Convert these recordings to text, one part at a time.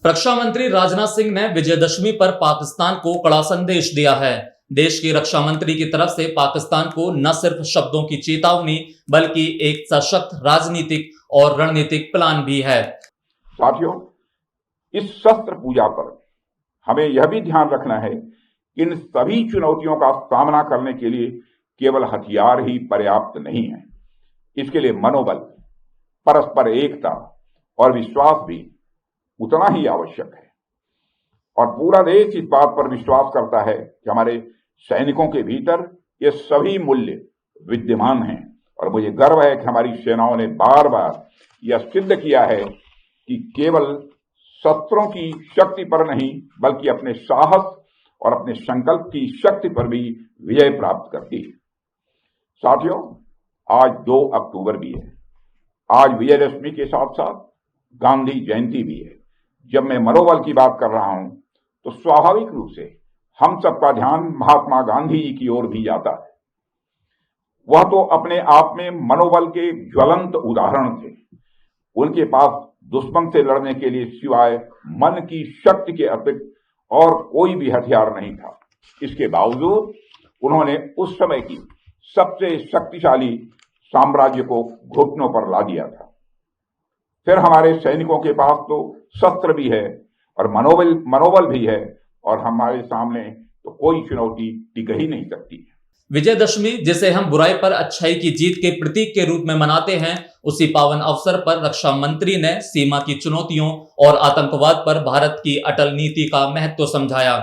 रक्षा मंत्री राजनाथ सिंह ने विजयदशमी पर पाकिस्तान को कड़ा संदेश दिया है। देश के रक्षा मंत्री की तरफ से पाकिस्तान को न सिर्फ शब्दों की चेतावनी बल्कि एक सशक्त राजनीतिक और रणनीतिक प्लान भी है। साथियों, इस शस्त्र पूजा पर हमें यह भी ध्यान रखना है कि इन सभी चुनौतियों का सामना करने के लिए केवल हथियार ही पर्याप्त नहीं है। इसके लिए मनोबल, परस्पर एकता और विश्वास भी उतना ही आवश्यक है। और पूरा देश इस बात पर विश्वास करता है कि हमारे सैनिकों के भीतर ये सभी मूल्य विद्यमान हैं। और मुझे गर्व है कि हमारी सेनाओं ने बार बार यह सिद्ध किया है कि केवल शस्त्रों की शक्ति पर नहीं बल्कि अपने साहस और अपने संकल्प की शक्ति पर भी विजय प्राप्त करती है। साथियों, आज 2 अक्टूबर भी है। आज विजयदशमी के साथ साथ गांधी जयंती भी है। जब मैं मनोबल की बात कर रहा हूं तो स्वाभाविक रूप से हम सबका ध्यान महात्मा गांधी जी की ओर भी जाता है। वह तो अपने आप में मनोबल के ज्वलंत उदाहरण थे। उनके पास दुश्मन से लड़ने के लिए सिवाय मन की शक्ति के अतिरिक्त और कोई भी हथियार नहीं था। इसके बावजूद उन्होंने उस समय की सबसे शक्तिशाली साम्राज्य को घुटनों पर ला दिया था। फिर हमारे सैनिकों के पास तो शस्त्र भी है और मनोबल भी है और हमारे सामने तो कोई चुनौती टिक ही नहीं सकती। विजयदशमी, जिसे हम बुराई पर अच्छाई की जीत के प्रतीक के रूप में मनाते हैं, उसी पावन अवसर पर रक्षा मंत्री ने सीमा की चुनौतियों और आतंकवाद पर भारत की अटल नीति का महत्व समझाया।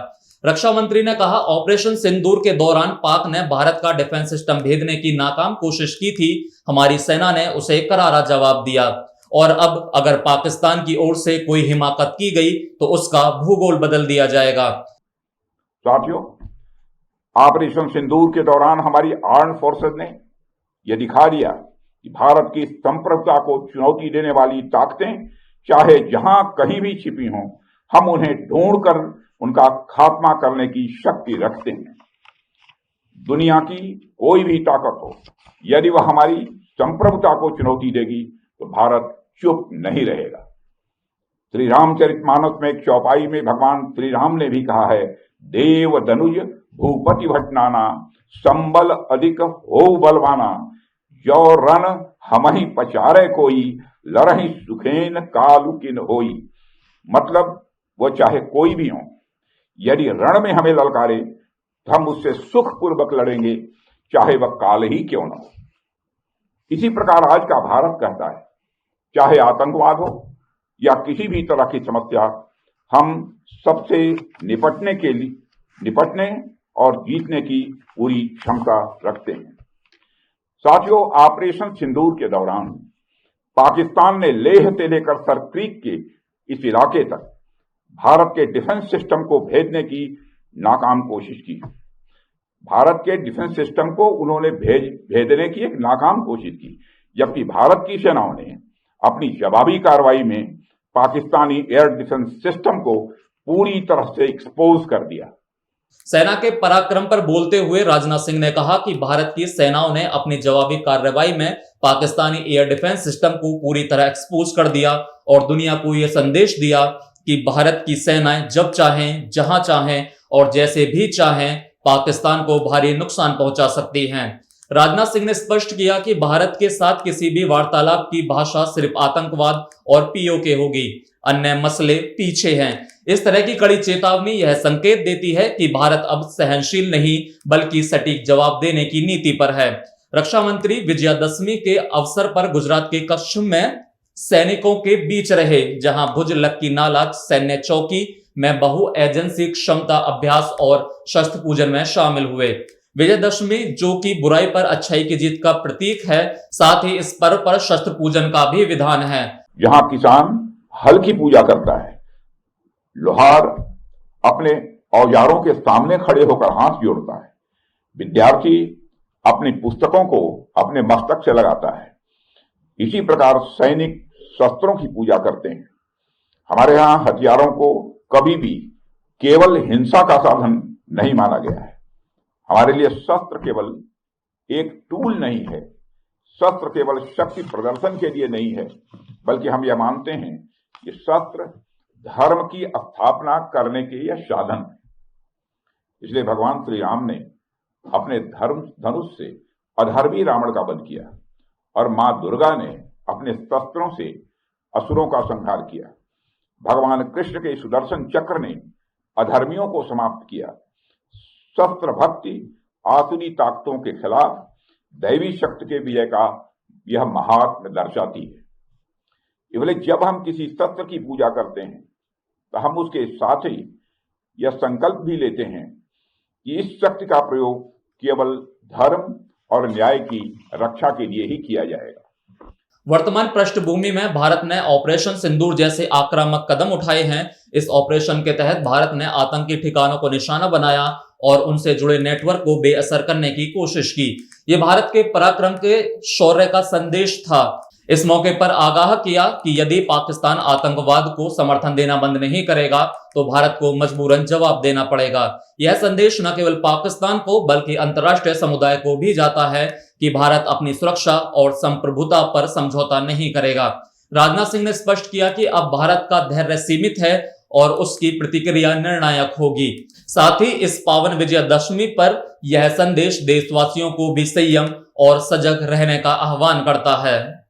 रक्षा मंत्री ने कहा, ऑपरेशन सिंदूर के दौरान पाक ने भारत का डिफेंस सिस्टम भेदने की नाकाम कोशिश की थी। हमारी सेना ने उसे करारा जवाब दिया और अब अगर पाकिस्तान की ओर से कोई हिमाकत की गई तो उसका भूगोल बदल दिया जाएगा। साथियों, ऑपरेशन सिंदूर के दौरान हमारी आर्म्ड फोर्सेस ने यह दिखा दिया कि भारत की संप्रभुता को चुनौती देने वाली ताकतें चाहे जहां कहीं भी छिपी हों, हम उन्हें ढूंढकर उनका खात्मा करने की शक्ति रखते हैं। दुनिया की कोई भी ताकत हो, यदि वह हमारी संप्रभुता को चुनौती देगी तो भारत चुप नहीं रहेगा। श्री रामचरितमानस में एक चौपाई में भगवान श्री राम ने भी कहा है, देव दनुज भूपति भटनाना, संबल अधिक हो बलवाना, जो रण हमहि पचारे कोई, लरहि सुखेन कालु किन होई। मतलब वो चाहे कोई भी हो, यदि रण में हमें ललकारे तो हम उससे सुखपूर्वक लड़ेंगे, चाहे वह काल ही क्यों न हो। इसी प्रकार आज का भारत कहता है, चाहे आतंकवाद हो या किसी भी तरह की समस्या, हम सबसे निपटने और जीतने की पूरी क्षमता रखते हैं। साथियों, ऑपरेशन सिंदूर के दौरान पाकिस्तान ने लेह से लेकर सर क्रीक के इस इलाके तक भारत के डिफेंस सिस्टम को भेदने की नाकाम कोशिश की। भारत के डिफेंस सिस्टम को उन्होंने भेदने की एक नाकाम कोशिश की, जबकि भारत की सेनाओं ने अपनी जवाबी कार्रवाई में पाकिस्तानी एयर डिफेंस सिस्टम को पूरी तरह से एक्सपोज कर दिया। सेना के पराक्रम पर बोलते हुए राजनाथ सिंह ने कहा कि भारत की सेनाओं ने अपनी जवाबी कार्रवाई में पाकिस्तानी एयर डिफेंस सिस्टम को पूरी तरह एक्सपोज कर दिया और दुनिया को यह संदेश दिया कि भारत की सेनाएं जब चाहें, जहां चाहें और जैसे भी चाहें पाकिस्तान को भारी नुकसान पहुंचा सकती हैं। राजनाथ सिंह ने स्पष्ट किया कि भारत के साथ किसी भी वार्तालाप की भाषा सिर्फ आतंकवाद और पीओके होगी, अन्य मसले पीछे हैं। इस तरह की कड़ी चेतावनी यह संकेत देती है कि भारत अब सहनशील नहीं बल्कि सटीक जवाब देने की नीति पर है। रक्षा मंत्री विजयादशमी के अवसर पर गुजरात के कच्छ में सैनिकों के बीच रहे, जहां भुज लक्की नाला सैन्य चौकी में बहु एजेंसी क्षमता अभ्यास और शस्त्र पूजन में शामिल हुए। विजयदशमी, जो कि बुराई पर अच्छाई की जीत का प्रतीक है, साथ ही इस पर्व पर शस्त्र पूजन का भी विधान है। जहां किसान हल की पूजा करता है, लोहार अपने औजारों के सामने खड़े होकर हाथ जोड़ता है, विद्यार्थी अपनी पुस्तकों को अपने मस्तक से लगाता है, इसी प्रकार सैनिक शस्त्रों की पूजा करते हैं। हमारे यहां हथियारों को कभी भी केवल हिंसा का साधन नहीं माना गया है। हमारे लिए शस्त्र केवल एक टूल नहीं है, शस्त्र केवल शक्ति प्रदर्शन के लिए नहीं है, बल्कि हम यह मानते हैं कि शस्त्र धर्म की स्थापना करने के यह साधन है। इसलिए भगवान श्री राम ने अपने धर्म धनुष से अधर्मी रावण का वध किया और मां दुर्गा ने अपने शस्त्रों से असुरों का संहार किया। भगवान कृष्ण के सुदर्शन चक्र ने अधर्मियों को समाप्त किया। शस्त्र भक्ति आसुरी ताकतों के खिलाफ दैवी शक्ति के विजय का यह महात्म्य दर्शाती है। इसलिए जब हम किसी शस्त्र की पूजा करते हैं तो हम उसके साथ ही यह संकल्प भी लेते हैं कि इस शक्ति का प्रयोग केवल धर्म और न्याय की रक्षा के लिए ही किया जाएगा। वर्तमान पृष्ठभूमि में भारत ने ऑपरेशन सिंदूर जैसे आक्रामक कदम उठाए हैं। इस ऑपरेशन के तहत भारत ने आतंकी ठिकानों को निशाना बनाया और उनसे जुड़े नेटवर्क को बेअसर करने की कोशिश की। ये भारत के पराक्रम के शौर्य का संदेश था। इस मौके पर आगाह किया कि यदि पाकिस्तान आतंकवाद को समर्थन देना बंद नहीं करेगा तो भारत को मजबूरन जवाब देना पड़ेगा। यह संदेश न केवल पाकिस्तान को बल्कि अंतर्राष्ट्रीय समुदाय को भी जाता है कि भारत अपनी सुरक्षा और संप्रभुता पर समझौता नहीं करेगा। राजनाथ सिंह ने स्पष्ट किया कि अब भारत का धैर्य सीमित है और उसकी प्रतिक्रिया निर्णायक होगी। साथ ही इस पावन विजयदशमी पर यह संदेश देशवासियों को भी संयम और सजग रहने का आह्वान करता है।